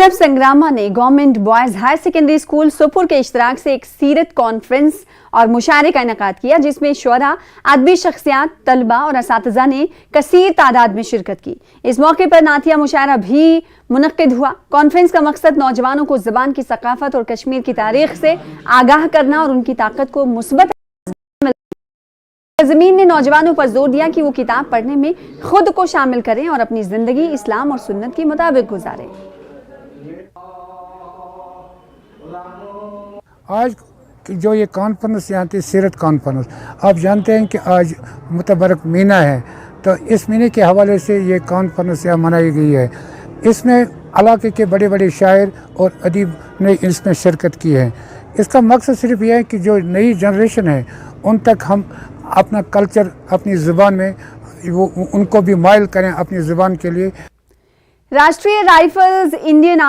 अदब संग्रामा ने government boys higher secondary school Sopore के इश्तराक से एक सीरत कॉन्फ्रेंस और मुशायरे का इनेकाद किया, जिसमें शुअरा, अदबी शख्सियात, तलबा और असातिज़ा ने कसीर तादाद में शिरकत की। इस मौके पर नातिया मुशायरा भी मुनक्किद हुआ। कॉन्फ्रेंस का मकसद नौजवानों को ज़बान की सकाफत और कश्मीर की तारीख से आगाह करना और उनकी ताकत को मुस्बत। ज़मीन ने नौजवानों पर जोर दिया कि वो किताब पढ़ने में खुद को शामिल करें और अपनी ज़िंदगी इस्लाम और सुन्नत के मुताबिक गुजारें। आज जो ये कॉन्फ्रेंस यहाँ थी, सीरत कॉन्फ्रेंस, आप जानते हैं कि आज मुतबरक महीना है, तो इस महीने के हवाले से ये कॉन्फ्रेंस यहाँ मनाई गई है। इसमें इलाके के बड़े बड़े शायर और अदीब ने इसमें शिरकत की है। इसका मकसद सिर्फ यह है कि जो नई जनरेशन है उन तक हम अपना कल्चर अपनी ज़ुबान में वो उनको भी माइल करें अपनी ज़ुबान के लिए। राष्ट्रीय राइफल्स इंडियन